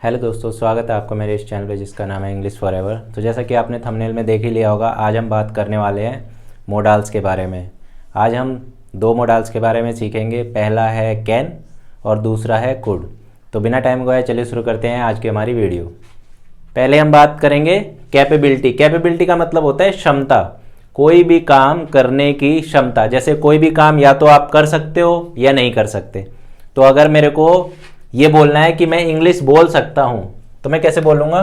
Hello दोस्तों, स्वागत है आपका मेरे इस चैनल पे जिसका नाम है इंग्लिश फॉरएवर। तो जैसा कि आपने थंबनेल में देख ही लिया होगा, आज हम बात करने वाले हैं मोडाल्स के बारे में। आज हम दो मोडाल्स के बारे में सीखेंगे। पहला है कैन और दूसरा है कुड। तो बिना टाइम गवाए चलिए शुरू करते हैं आज की हमारी वीडियो। पहले हम बात करेंगे कैपेबिलिटी। कैपेबिलिटी का मतलब होता है क्षमता, कोई भी काम करने की क्षमता। जैसे कोई भी काम या तो आप कर सकते हो या नहीं कर सकते। तो अगर मेरे को ये बोलना है कि मैं इंग्लिश बोल सकता हूं, तो मैं कैसे बोलूंगा?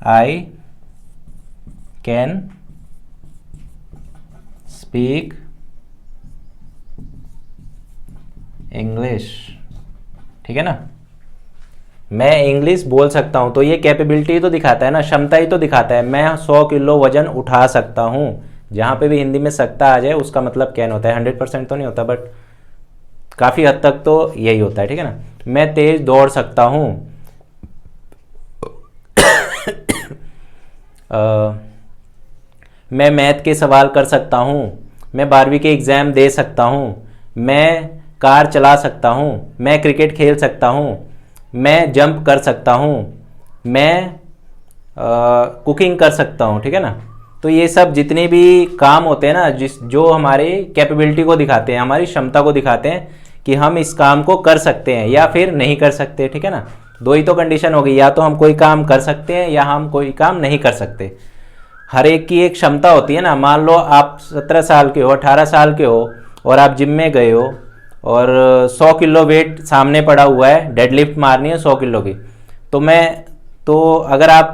I can speak English. ठीक है ना, मैं इंग्लिश बोल सकता हूं। तो ये कैपेबिलिटी तो दिखाता है ना, क्षमता ही तो दिखाता है। मैं 100 किलो वजन उठा सकता हूं। जहां पे भी हिंदी में सकता आ जाए उसका मतलब कैन होता है। 100% तो नहीं होता, बट काफ़ी हद तक तो यही होता है। ठीक है ना, मैं तेज दौड़ सकता हूँ। मैं मैथ के सवाल कर सकता हूँ। मैं 12वीं के एग्ज़ाम दे सकता हूँ। मैं कार चला सकता हूँ। मैं क्रिकेट खेल सकता हूँ। मैं जंप कर सकता हूँ। मैं कुकिंग कर सकता हूँ। ठीक है ना, तो ये सब जितने भी काम होते हैं ना, जो हमारी कैपेबिलिटी को दिखाते हैं, हमारी क्षमता को दिखाते हैं कि हम इस काम को कर सकते हैं या फिर नहीं कर सकते। ठीक है ना, दो ही तो कंडीशन होगी, या तो हम कोई काम कर सकते हैं या हम कोई काम नहीं कर सकते। हर एक की एक क्षमता होती है ना। मान लो आप 17 साल के हो, 18 साल के हो और आप जिम में गए हो और 100 किलो वेट सामने पड़ा हुआ है, डेडलिफ्ट मारनी है 100 किलो की। तो अगर आप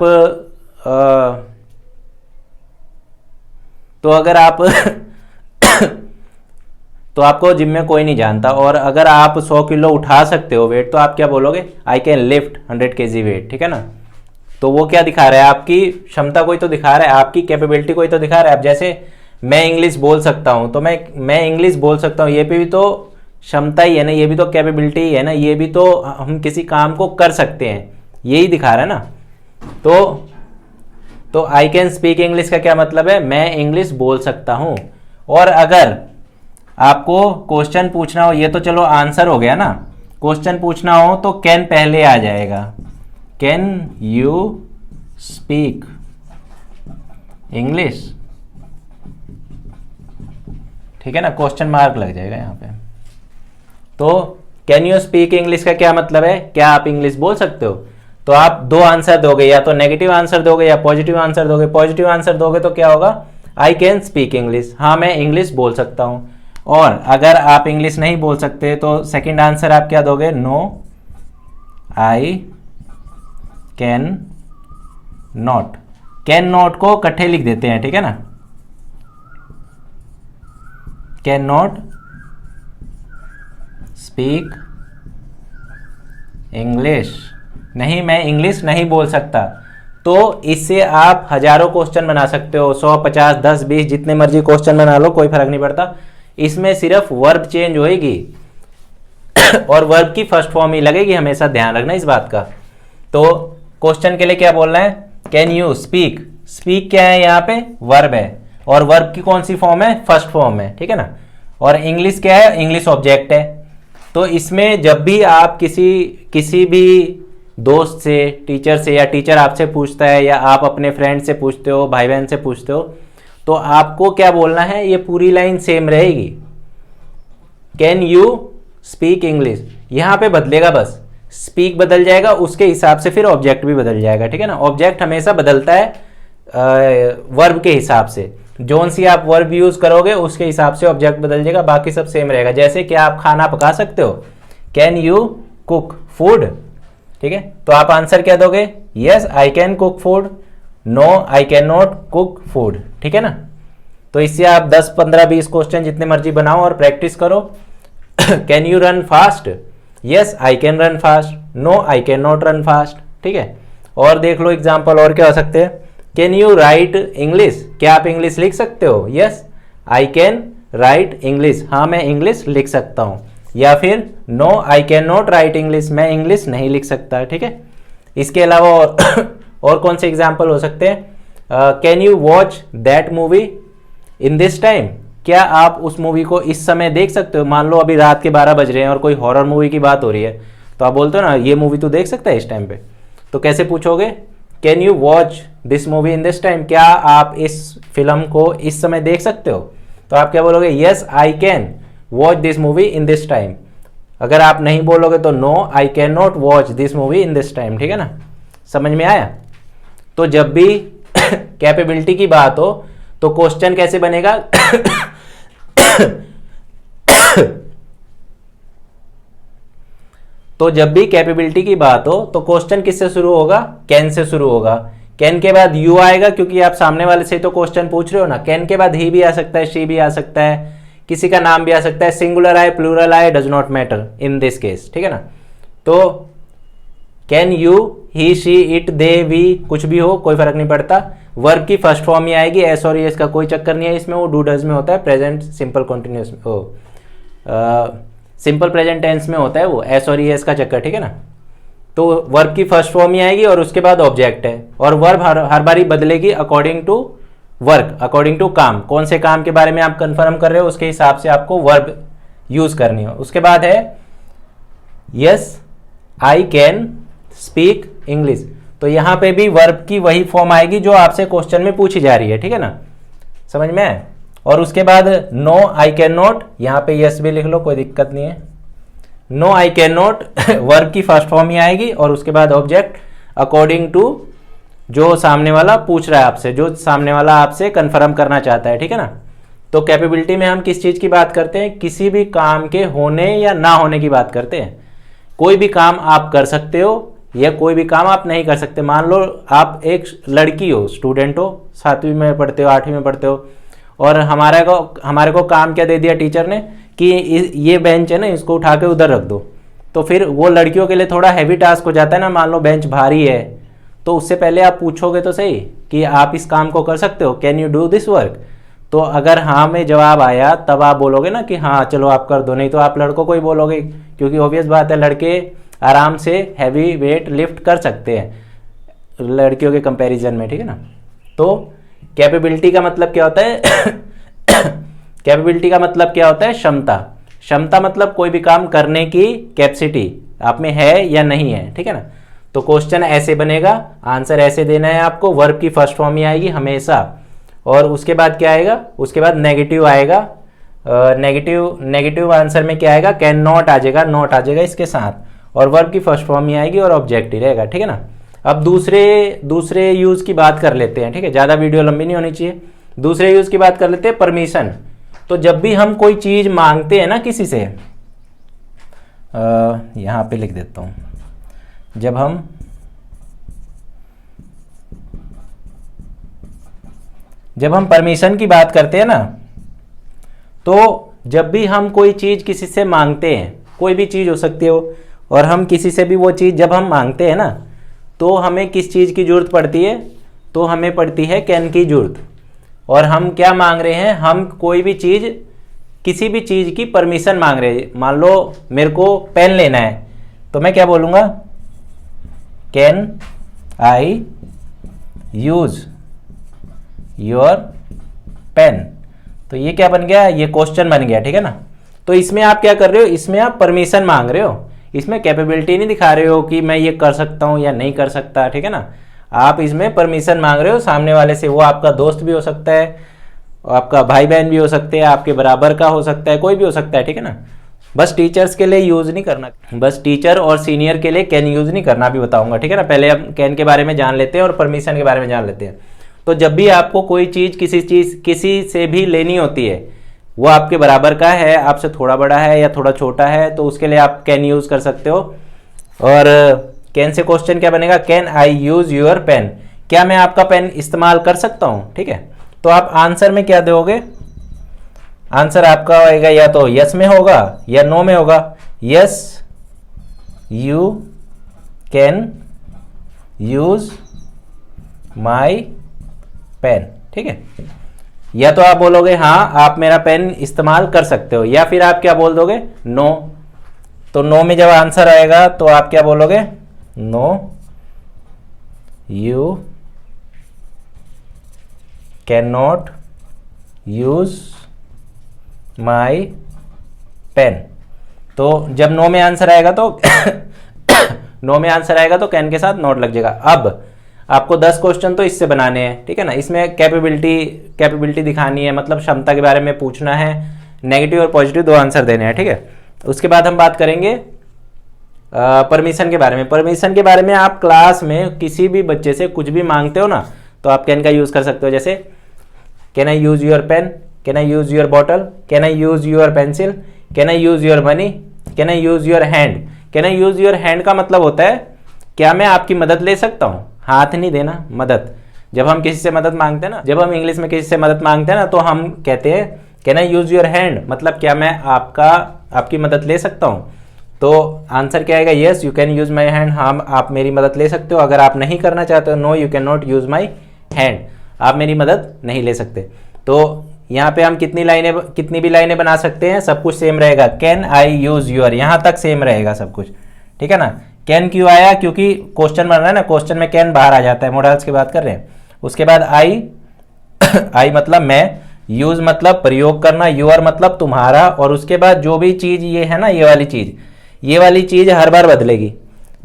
तो आपको जिम में कोई नहीं जानता, और अगर आप 100 किलो उठा सकते हो वेट, तो आप क्या बोलोगे? I can lift 100 kg weight. ठीक है ना, तो वो क्या दिखा रहा है? आपकी क्षमता को ही तो दिखा रहा है, आपकी कैपेबिलिटी को ही तो दिखा रहा है। अब जैसे मैं इंग्लिश बोल सकता हूँ, तो मैं इंग्लिश बोल सकता हूँ, ये भी तो क्षमता ही है ना, ये भी तो कैपेबिलिटी ही है ना, ये भी तो हम किसी काम को कर सकते हैं, यही दिखा रहा है ना। तो आई कैन स्पीक इंग्लिश का क्या मतलब है? मैं इंग्लिश बोल सकता हूं। और अगर आपको क्वेश्चन पूछना हो, ये तो चलो आंसर हो गया ना, क्वेश्चन पूछना हो तो कैन पहले आ जाएगा। Can you speak English? ठीक है ना, क्वेश्चन मार्क लग जाएगा यहां पे। तो कैन यू स्पीक इंग्लिश का क्या मतलब है? क्या आप इंग्लिश बोल सकते हो? तो आप दो आंसर दोगे, या तो नेगेटिव आंसर दोगे या पॉजिटिव आंसर दोगे। पॉजिटिव आंसर दोगे तो क्या होगा? आई कैन स्पीक इंग्लिश, हाँ मैं इंग्लिश बोल सकता हूं। और अगर आप इंग्लिश नहीं बोल सकते तो सेकंड आंसर आप क्या दोगे? No I can not. Can not को इकट्ठे लिख देते हैं। ठीक है ना, कैन नॉट स्पीक इंग्लिश, नहीं मैं इंग्लिश नहीं बोल सकता। तो इससे आप हजारों क्वेश्चन बना सकते हो, 100, 50, 10, 20 जितने मर्जी क्वेश्चन बना लो, कोई फर्क नहीं पड़ता। इसमें सिर्फ वर्ब चेंज होएगी और वर्ब की फर्स्ट फॉर्म ही लगेगी, हमेशा ध्यान रखना इस बात का। तो क्वेश्चन के लिए क्या बोलना है? Can you speak. स्पीक क्या है? यहाँ पे वर्ब है, और वर्ब की कौन सी फॉर्म है? फर्स्ट फॉर्म है। ठीक है ना, और इंग्लिश क्या है? इंग्लिश ऑब्जेक्ट है। तो इसमें जब भी आप किसी भी दोस्त से, टीचर से, या टीचर आपसे पूछता है, या आप अपने फ्रेंड से पूछते हो, भाई बहन से पूछते हो, तो आपको क्या बोलना है? ये पूरी लाइन सेम रहेगी। कैन यू स्पीक इंग्लिश, यहां पे बदलेगा बस, स्पीक बदल जाएगा, उसके हिसाब से फिर ऑब्जेक्ट भी बदल जाएगा। ठीक है ना, ऑब्जेक्ट हमेशा बदलता है वर्ब के हिसाब से। जोन सी आप वर्ब यूज करोगे उसके हिसाब से ऑब्जेक्ट बदल जाएगा, बाकी सब सेम रहेगा। जैसे कि आप खाना पका सकते हो, कैन यू कुक फूड। ठीक है, तो आप आंसर क्या दोगे? Yes I can cook food, no I can not cook food. ठीक है ना, तो इससे आप 10, 15, 20 क्वेश्चन जितने मर्जी बनाओ और प्रैक्टिस करो। Can you run fast? Yes I can run fast, no I can not run fast. ठीक है, और देख लो एग्जाम्पल और क्या हो सकते हैं। Can you write English? क्या आप इंग्लिश लिख सकते हो? Yes I can write English, हाँ मैं इंग्लिश लिख सकता हूं। या फिर no I can not write English, मैं इंग्लिश नहीं लिख सकता। ठीक है, इसके अलावा और कौन से एग्जाम्पल हो सकते हैं? Can you watch that movie in this time? क्या आप उस मूवी को इस समय देख सकते हो? मान लो अभी रात के 12 बज रहे हैं और कोई हॉरर मूवी की बात हो रही है, तो आप बोलते हो ना ये मूवी तू देख सकता है इस टाइम पे, तो कैसे पूछोगे, can you watch this movie in this time, क्या आप इस फिल्म को इस समय देख सकते हो, तो आप क्या बोलोगे, yes I can watch this movie in this time. अगर आप नहीं बोलोगे तो no I can not watch this movie in this time, ठीक है ना, समझ में आया। तो जब भी कैपेबिलिटी की बात हो तो क्वेश्चन कैसे बनेगा तो जब भी कैपेबिलिटी की बात हो तो क्वेश्चन किससे शुरू होगा, कैन से शुरू होगा। कैन के बाद यू आएगा क्योंकि आप सामने वाले से तो क्वेश्चन पूछ रहे हो ना। कैन के बाद ही भी आ सकता है, शी भी आ सकता है, किसी का नाम भी आ सकता है, सिंगुलर आए प्लूरल आए does not matter in this case, ठीक है ना। तो can you, he she it they we कुछ भी हो कोई फर्क नहीं पड़ता, वर्ब की फर्स्ट फॉर्म ही आएगी, एस और एस का कोई चक्कर नहीं है इसमें, वो डू डज में होता है, present simple continuous simple present tense में होता है वो एस और एस का चक्कर, ठीक है ना। तो वर्ब की फर्स्ट फॉर्म ही आएगी और उसके बाद ऑब्जेक्ट है, और वर्ब हर बारी बदलेगी according to work, according to काम, कौन से काम के बारे में आप कंफर्म कर रहे हो उसके हिसाब से आपको वर्ब यूज करनी हो। उसके बाद है yes I can speak English, तो यहां पे भी वर्ब की वही फॉर्म आएगी जो आपसे क्वेश्चन में पूछी जा रही है, ठीक है ना, समझ में आए। और उसके बाद नो आई कैन नॉट, यहां पे यस भी लिख लो कोई दिक्कत नहीं है, no I can not verb की फर्स्ट फॉर्म ही आएगी और उसके बाद ऑब्जेक्ट अकॉर्डिंग टू जो सामने वाला पूछ रहा है आपसे, जो सामने वाला आपसे कंफर्म करना चाहता है, ठीक है ना। तो कैपेबिलिटी में हम किस चीज की बात करते हैं, किसी भी काम के होने या ना होने की बात करते हैं। कोई भी काम आप कर सकते हो या कोई भी काम आप नहीं कर सकते। मान लो आप एक लड़की हो, स्टूडेंट हो, 7वीं में पढ़ते हो, 8वीं में पढ़ते हो, और हमारे को काम क्या दे दिया टीचर ने कि ये बेंच है ना इसको उठा के उधर रख दो, तो फिर वो लड़कियों के लिए थोड़ा हैवी टास्क हो जाता है ना। मान लो बेंच भारी है तो उससे पहले आप पूछोगे तो सही कि आप इस काम को कर सकते हो, can you do this work. तो अगर हाँ में जवाब आया तब आप बोलोगे ना कि हाँ चलो आप कर दो, नहीं तो आप लड़कों को ही बोलोगे, क्योंकि ऑब्वियस बात है लड़के आराम से हैवी वेट लिफ्ट कर सकते हैं लड़कियों के कंपैरिजन में, ठीक है ना। तो कैपेबिलिटी का मतलब क्या होता है कैपेबिलिटी का मतलब क्या होता है, क्षमता। क्षमता मतलब कोई भी काम करने की कैपेसिटी आप में है या नहीं है, ठीक है ना। तो क्वेश्चन ऐसे बनेगा, आंसर ऐसे देना है आपको, वर्ब की फर्स्ट फॉर्म ही आएगी हमेशा, और उसके बाद क्या आएगा, उसके बाद नेगेटिव आएगा। नेगेटिव आंसर में क्या आएगा, कैन नॉट आ जाएगा, नॉट आ जाएगा इसके साथ, और वर्ब की फर्स्ट फॉर्म ही आएगी और ऑब्जेक्ट ही रहेगा, ठीक है ना। अब दूसरे यूज की बात कर लेते हैं, ठीक है, ज़्यादा वीडियो लंबी नहीं होनी चाहिए। दूसरे यूज की बात कर लेते हैं, परमिशन। तो जब भी हम कोई चीज मांगते हैं ना किसी से, यहां पे लिख देता हूं, जब हम परमिशन की बात करते हैं ना, तो जब भी हम कोई चीज किसी से मांगते हैं, कोई भी चीज हो सकती हो, और हम किसी से भी वो चीज जब हम मांगते हैं ना, तो हमें किस चीज की जरूरत पड़ती है, तो हमें पड़ती है कैन की जरूरत। और हम क्या मांग रहे हैं, हम कोई भी चीज, किसी भी चीज की परमिशन मांग रहे हैं। मान लो मेरे को पेन लेना है, तो मैं क्या बोलूंगा, can I use your pen. तो ये क्या बन गया, ये क्वेश्चन बन गया, ठीक है ना। तो इसमें आप क्या कर रहे हो, इसमें आप परमिशन मांग रहे हो, इसमें कैपेबिलिटी नहीं दिखा रहे हो कि मैं ये कर सकता हूं या नहीं कर सकता, ठीक है ना। आप इसमें परमिशन मांग रहे हो सामने वाले से, वो आपका दोस्त भी हो सकता है, आपका भाई बहन भी हो सकते हैं, आपके बराबर का हो सकता है, कोई भी हो सकता है, ठीक है ना। बस टीचर्स के लिए यूज नहीं करना, बस टीचर और सीनियर के लिए कैन यूज नहीं करना, भी बताऊंगा, ठीक है ना। पहले हम कैन के बारे में जान लेते हैं और परमिशन के बारे में जान लेते हैं। तो जब भी आपको कोई चीज किसी से भी लेनी होती है, वो आपके बराबर का है, आपसे थोड़ा बड़ा है या थोड़ा छोटा है, तो उसके लिए आप कैन यूज कर सकते हो। और कैन से क्वेश्चन क्या बनेगा, can I use your pen, क्या मैं आपका पेन इस्तेमाल कर सकता हूं, ठीक है। तो आप आंसर में क्या दोगे, आंसर आपका होगा या तो यस में होगा या नो में होगा। Yes you can use my pen, ठीक है। या तो आप बोलोगे हाँ आप मेरा पेन इस्तेमाल कर सकते हो, या फिर आप क्या बोल दोगे, नो। तो नो में जब आंसर आएगा तो आप क्या बोलोगे, no you can not use my pen. तो जब नो में आंसर आएगा तो नो में आंसर आएगा तो कैन के साथ नॉट लग जाएगा। अब आपको 10 क्वेश्चन तो इससे बनाने हैं, ठीक है ना। इसमें कैपेबिलिटी दिखानी है, मतलब क्षमता के बारे में पूछना है, नेगेटिव और पॉजिटिव 2 आंसर देने हैं, ठीक है। उसके बाद हम बात करेंगे परमिशन के बारे में। परमिशन के बारे में आप क्लास में किसी भी बच्चे से कुछ भी मांगते हो ना, तो आप कैन का यूज़ कर सकते हो। जैसे can I use your pen, can I use your bottle, can I use your pencil, can I use your money, can I use your hand. Can I use your hand का मतलब होता है क्या मैं आपकी मदद ले सकता हूँ, हाथ नहीं देना, मदद। जब हम किसी से मदद मांगते हैं ना, जब हम इंग्लिश में किसी से मदद मांगते हैं ना, तो हम कहते हैं can I use your hand, मतलब क्या मैं आपकी मदद ले सकता हूँ। तो आंसर क्या आएगा, yes you can use my hand, हाँ आप मेरी मदद ले सकते हो। अगर आप नहीं करना चाहते हो, no you can not use my hand, आप मेरी मदद नहीं ले सकते। तो यहाँ पे हम कितनी भी लाइनें बना सकते हैं, सब कुछ सेम रहेगा। कैन आई यूज़ योर, यहाँ तक सेम रहेगा सब कुछ, ठीक है ना। कैन क्यों आया, क्योंकि क्वेश्चन बन रहा है ना, क्वेश्चन में कैन बाहर आ जाता है, मॉडल्स की बात कर रहे हैं। उसके बाद आई आई मतलब मैं, यूज़ मतलब प्रयोग करना, योर मतलब तुम्हारा, और उसके बाद जो भी चीज़ ये है ना, ये वाली चीज़ हर बार बदलेगी।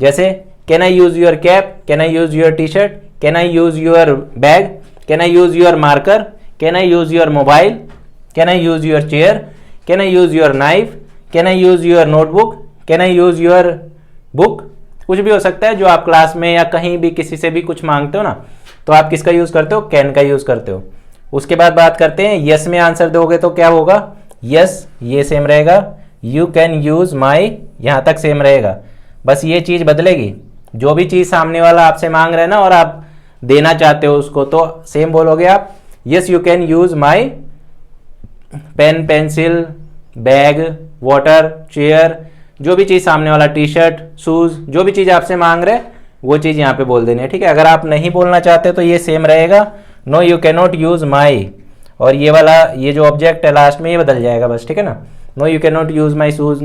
जैसे can I use your cap, can I use your T shirt, can I use your bag, can I use your marker, can I use your mobile, can I use your chair, can I use your knife, can I use your notebook, can I use your book. कुछ भी हो सकता है जो आप class में या कहीं भी किसी से भी कुछ मांगते हो ना, तो आप किसका यूज़ करते हो, कैन का यूज़ करते हो। उसके बाद बात करते हैं यस में आंसर दोगे तो क्या होगा, यस ये सेम रहेगा, यू कैन यूज़ माई यहाँ तक सेम रहेगा, बस ये चीज़ बदलेगी। जो भी चीज़ सामने वाला आपसे मांग रहा है ना और आप देना चाहते हो उसको, तो सेम बोलोगे आप, yes you can use my pen, pencil, bag, water, chair, जो भी चीज़ सामने वाला, टी शर्ट, शूज़, जो भी चीज़ आपसे मांग रहे वो चीज़ यहाँ पे बोल देनी है, ठीक है। अगर आप नहीं बोलना चाहते तो ये सेम रहेगा, no you can not use my, और ये वाला ये जो ऑब्जेक्ट है लास्ट में ये बदल जाएगा बस, ठीक है ना। No you can not use my shoes,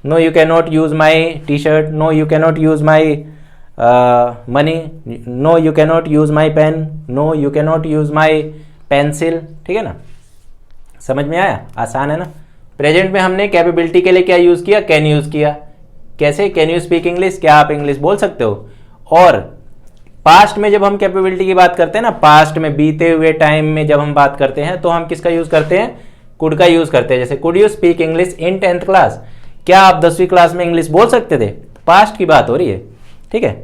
no you can not use my T shirt, no you can not use my money, no you can not use my pen, no you can not use my pencil, ठीक है ना। समझ में आया, आसान है ना। Present में हमने कैपेबिलिटी के लिए क्या यूज़ किया, कैन यूज़ किया। कैसे, कैन यू स्पीक इंग्लिश, क्या आप इंग्लिश बोल सकते हो। और पास्ट में जब हम कैपेबिलिटी की बात करते हैं ना, पास्ट में बीते हुए टाइम में जब हम बात करते हैं तो हम किसका यूज़ करते हैं, कुड का यूज़ करते हैं। जैसे could you speak English in 10th class, क्या आप 10वीं क्लास में इंग्लिश बोल सकते थे, पास्ट की बात हो रही है, ठीक है।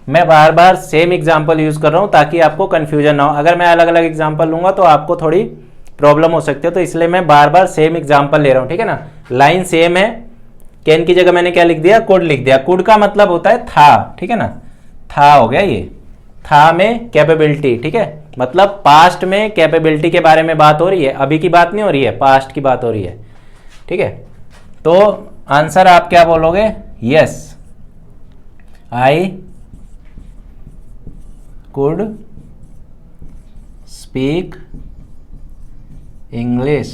मैं बार बार सेम एग्जाम्पल यूज़ कर रहा हूँ ताकि आपको कन्फ्यूजन ना हो। अगर मैं अलग अलग एग्जाम्पल लूँगा तो आपको थोड़ी प्रॉब्लम हो सकती है, तो इसलिए मैं बार बार सेम एग्जाम्पल ले रहा हूँ, ठीक है ना। लाइन सेम है, कैन की जगह मैंने क्या लिख दिया, कुड लिख दिया। कुड का मतलब होता है था, ठीक है ना, था हो गया ये, था में कैपेबिलिटी, ठीक है। मतलब पास्ट में कैपेबिलिटी के बारे में बात हो रही है, अभी की बात नहीं हो रही है, पास्ट की बात हो रही है, ठीक है। तो आंसर आप क्या बोलोगे, yes I could speak English.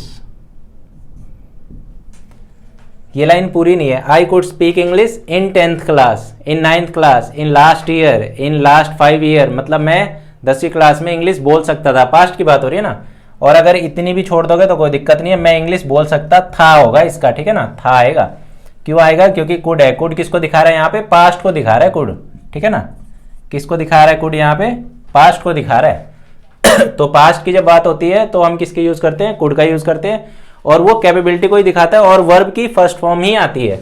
ये लाइन पूरी नहीं है। आई could speak English in 10th class, in 9th class, in last year, in last 5 year, मतलब मैं 10वीं क्लास में इंग्लिश बोल सकता था, पास्ट की बात हो रही है ना। और अगर इतनी भी छोड़ दोगे तो कोई दिक्कत नहीं है, मैं इंग्लिश बोल सकता था होगा इसका, ठीक है ना। था आएगा, क्यों आएगा, क्योंकि कुड है। कुड किसको दिखा रहा है यहाँ पे, पास्ट को दिखा रहा है कुड, ठीक है ना। किसको दिखा रहा है कुड, यहाँ पे पास्ट को दिखा रहा है। तो पास्ट की जब बात होती है तो हम किसके यूज करते हैं, कुड का यूज करते हैं, और वो कैपेबिलिटी को ही दिखाता है और वर्ब की फर्स्ट फॉर्म ही आती है।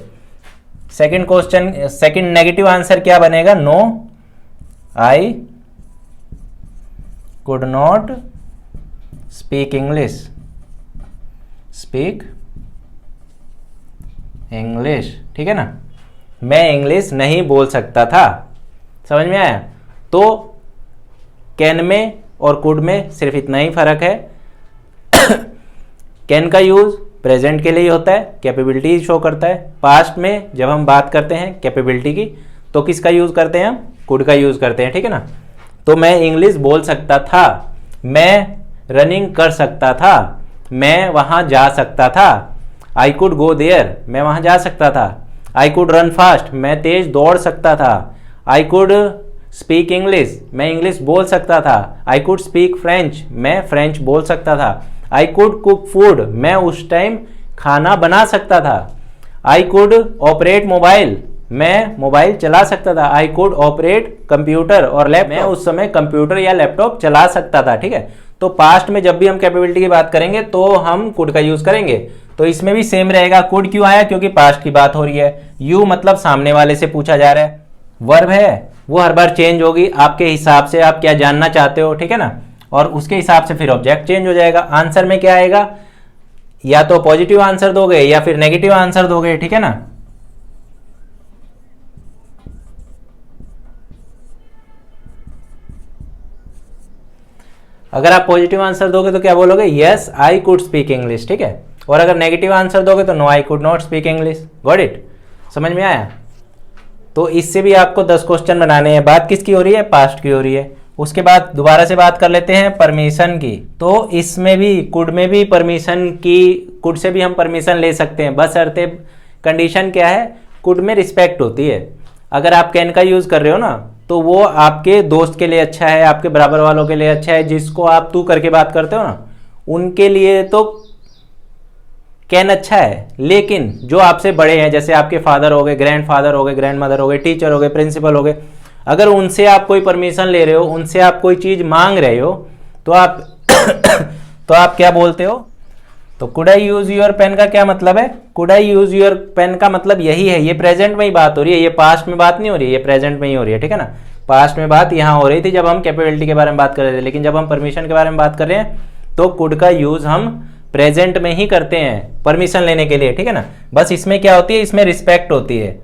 Second question, second negative answer क्या बनेगा, no I could not speak English, speak English, ठीक है ना। मैं इंग्लिश नहीं बोल सकता था, समझ में आया। तो कैन में और कुड में सिर्फ इतना ही फर्क है। कैन का यूज प्रेजेंट के लिए होता है, कैपेबिलिटी शो करता है। पास्ट में जब हम बात करते हैं कैपेबिलिटी की तो किसका यूज करते हैं हम, कुड का यूज करते हैं, ठीक है ना। तो मैं इंग्लिश बोल सकता था, मैं रनिंग कर सकता था, मैं वहां जा सकता था। आई कुड गो देयर, मैं वहां जा सकता था। आई कुड रन फास्ट, मैं तेज दौड़ सकता था। आई कुड स्पीक इंग्लिश, मैं इंग्लिश बोल सकता था। आई कुड स्पीक फ्रेंच, मैं फ्रेंच बोल सकता था। आई कुड कुक फूड, मैं उस टाइम खाना बना सकता था। आई कुड ऑपरेट मोबाइल, मैं मोबाइल चला सकता था। आई कुड ऑपरेट कंप्यूटर और लैपटॉप, मैं उस समय कंप्यूटर या लैपटॉप चला सकता था। ठीक है, तो पास्ट में जब भी हम कैपेबिलिटी की बात करेंगे तो हम कुड का यूज करेंगे। तो इसमें भी सेम रहेगा। कुड क्यों आया? क्योंकि पास्ट की बात हो रही है। यू मतलब सामने वाले से पूछा जा रहा है। वर्ब है वो हर बार चेंज होगी आपके हिसाब से, आप क्या जानना चाहते हो, ठीक है ना, और उसके हिसाब से फिर ऑब्जेक्ट चेंज हो जाएगा। आंसर में क्या आएगा? या तो पॉजिटिव आंसर दोगे या फिर नेगेटिव आंसर दोगे, ठीक है ना। अगर आप पॉजिटिव आंसर दोगे तो क्या बोलोगे? Yes I could speak English, ठीक है। और अगर नेगेटिव आंसर दोगे तो no I could not speak English. Got it? समझ में आया? तो इससे भी आपको 10 क्वेश्चन बनाने हैं। बात किसकी हो रही है? पास्ट की हो रही है। उसके बाद दोबारा से बात कर लेते हैं परमिशन की। तो इसमें भी कुड में भी परमिशन की, कुड से भी हम परमिशन ले सकते हैं, बशर्ते कंडीशन क्या है? कुड में रिस्पेक्ट होती है। अगर आप कैन का यूज कर रहे हो ना तो वो आपके दोस्त के लिए अच्छा है, आपके बराबर वालों के लिए अच्छा है, जिसको आप तू करके बात करते हो ना उनके लिए तो कैन अच्छा है। लेकिन जो आपसे बड़े हैं, जैसे आपके फादर हो गए, ग्रैंडफादर हो गए, ग्रैंडमदर हो गए, टीचर हो गए, प्रिंसिपल हो गए, अगर उनसे आप कोई परमिशन ले रहे हो, उनसे आप कोई चीज मांग रहे हो तो आप तो आप क्या बोलते हो? तो could I use your pen का क्या मतलब है? Could I use your pen का मतलब यही है। ये प्रेजेंट में ही बात हो रही है, ये पास्ट में बात नहीं हो रही है, ये प्रेजेंट में ही हो रही है, ठीक है ना। पास्ट में बात यहाँ हो रही थी जब हम कैपेबिलिटी के बारे में बात कर रहे थे, लेकिन जब हम परमिशन के बारे में बात कर रहे हैं तो कुड का यूज हम प्रेजेंट में ही करते हैं परमिशन लेने के लिए, ठीक है ना। बस इसमें क्या होती है? इसमें रिस्पेक्ट होती है,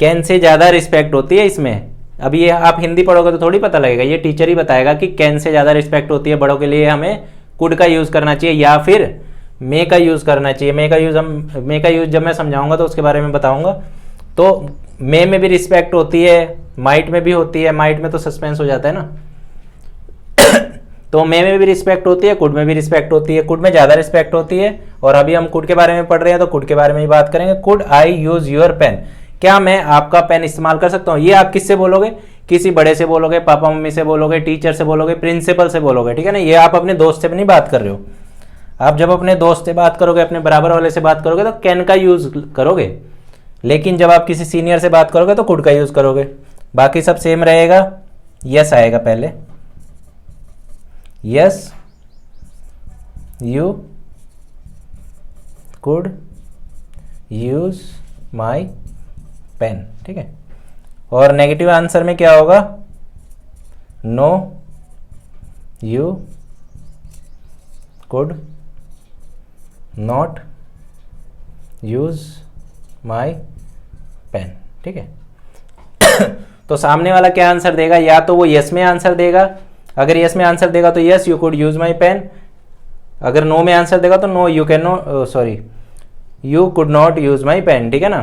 कैन से ज्यादा रिस्पेक्ट होती है इसमें। अब ये आप हिंदी पढ़ोगे तो थोड़ी पता लगेगा, ये टीचर ही बताएगा कि कैन से ज्यादा रिस्पेक्ट होती है बड़ों के लिए, हमें कुड का यूज करना चाहिए या फिर मे का यूज करना चाहिए। मे का यूज जब मैं समझाऊंगा तो उसके बारे में बताऊंगा। तो मे में भी रिस्पेक्ट होती है, माइट में भी होती है। माइट में तो सस्पेंस हो जाता है ना। तो मे में भी रिस्पेक्ट होती है, कुड में भी रिस्पेक्ट होती है। कुड में ज्यादा रिस्पेक्ट होती है और अभी हम कुड के बारे में पढ़ रहे हैं तो कुड के बारे में ही बात करेंगे। Could I use your pen, क्या मैं आपका पेन इस्तेमाल कर सकता हूँ? ये आप किससे बोलोगे? किसी बड़े से बोलोगे, पापा मम्मी से बोलोगे, टीचर से बोलोगे, प्रिंसिपल से बोलोगे, ठीक है ना। ये आप अपने दोस्त से भी नहीं बात कर रहे हो। आप जब अपने दोस्त से बात करोगे, अपने बराबर वाले से बात करोगे तो कैन का यूज करोगे, लेकिन जब आप किसी सीनियर से बात करोगे तो कुड का यूज करोगे। बाकी सब सेम रहेगा। यस आएगा पहले। Yes you could use my pen, ठीक है। और नेगेटिव आंसर में क्या होगा? No you could not use my pen, ठीक है। तो सामने वाला क्या आंसर देगा? या तो वो यस में आंसर देगा। अगर यस में आंसर देगा तो yes you could use my pen. अगर नो में आंसर देगा तो no you can no sorry you could not use my pen, ठीक है ना।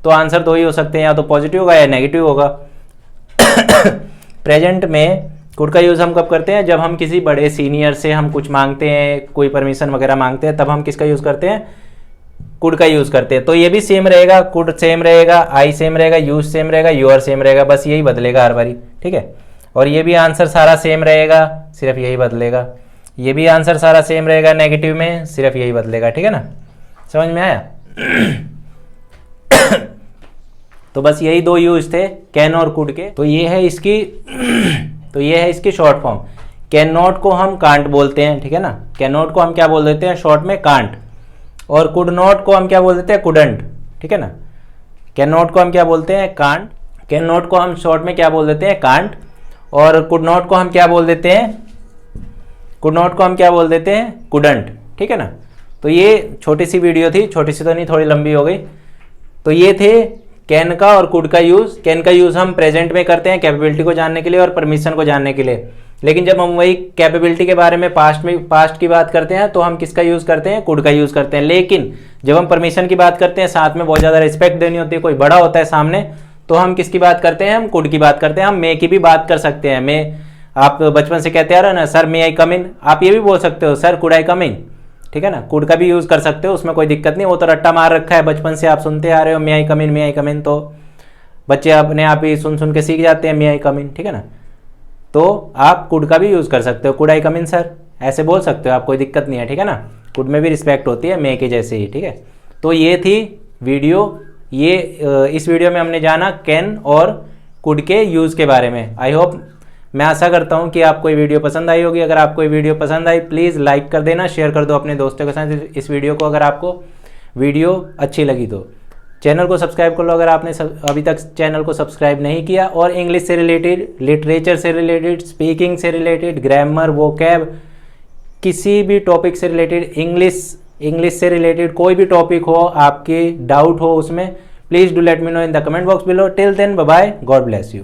तो आंसर दो ही हो सकते हैं, या तो पॉजिटिव होगा या नेगेटिव होगा। प्रेजेंट में कुड का यूज हम कब करते हैं? जब हम किसी बड़े सीनियर से हम कुछ मांगते हैं, कोई परमिशन वगैरह मांगते हैं, तब हम किसका यूज करते हैं? कुड का यूज करते हैं। तो ये भी सेम रहेगा, कुड सेम रहेगा, आई सेम रहेगा, यूज सेम रहेगा, यूर सेम रहेगा, बस यही बदलेगा हर बारी, ठीक है। और ये भी आंसर सारा सेम रहेगा, सिर्फ यही बदलेगा। ये भी आंसर सारा सेम रहेगा नेगेटिव में, सिर्फ यही बदलेगा, ठीक है ना। समझ में आया? तो बस यही दो यूज थे कैन और कुड के। तो ये है इसकी शॉर्ट फॉर्म। कैन नॉट को हम कांट बोलते हैं, ठीक है ना। कैन नॉट को हम क्या बोल देते हैं शॉर्ट में? कांट। और कुड नॉट को हम क्या बोल देते हैं? कुडंट, ठीक है ना। कैन नॉट को हम क्या बोलते हैं? कांट। कैन नॉट को हम शॉर्ट में क्या बोल देते हैं? कांट। और कुड नॉट को हम क्या बोल देते हैं? कुडंट, ठीक है ना। तो ये छोटी सी वीडियो थी, छोटी सी तो नहीं, थोड़ी लंबी हो गई। तो ये थे कैन का और कुड का यूज। कैन का यूज हम प्रेजेंट में करते हैं कैपेबिलिटी को जानने के लिए और परमिशन को जानने के लिए। लेकिन जब हम वही कैपेबिलिटी के बारे में पास्ट की बात करते हैं तो हम किसका यूज करते हैं? कुड का यूज करते हैं। लेकिन जब हम परमिशन की बात करते हैं, साथ में बहुत ज्यादा रिस्पेक्ट देनी होती है, कोई बड़ा होता है सामने, तो हम किसकी बात करते हैं? हम कुड की बात करते हैं। हम मे की भी बात कर सकते हैं। मे आप बचपन से कहते आ रहे हो ना, सर मे आई कम इन, आप ये भी बोल सकते हो सर कुड आई कम इन, ठीक है ना। कुड का भी यूज कर सकते हो, उसमें कोई दिक्कत नहीं। वो तो रट्टा मार रखा है, बचपन से आप सुनते आ रहे हो मे आई कम इन, मे आई कम इन, तो बच्चे अपने आप ही सुन सुन के सीख जाते हैं मे आई कम इन, ठीक है ना। तो आप कुड का भी यूज कर सकते हो, could I come in sir, ऐसे बोल सकते हो आप, कोई दिक्कत नहीं है, ठीक है ना। कुड में भी रिस्पेक्ट होती है मे के जैसे ही, ठीक है। तो ये थी वीडियो। ये इस वीडियो में हमने जाना कैन और कुड के यूज़ के बारे में। आई होप, मैं आशा करता हूँ कि आपको ये वीडियो पसंद आई होगी। अगर आपको ये वीडियो पसंद आई प्लीज़ लाइक कर देना, शेयर कर दो अपने दोस्तों के साथ इस वीडियो को, अगर आपको वीडियो अच्छी लगी तो। चैनल को सब्सक्राइब कर लो अगर आपने अभी तक चैनल को सब्सक्राइब नहीं किया। और इंग्लिश से रिलेटेड, लिटरेचर से रिलेटेड, स्पीकिंग से रिलेटेड, ग्रामर, वोकैब, किसी भी टॉपिक से रिलेटेड, इंग्लिश से रिलेटेड कोई भी टॉपिक हो, आपके डाउट हो उसमें, please do let me know in the comment box below. Till then bye bye, God bless you.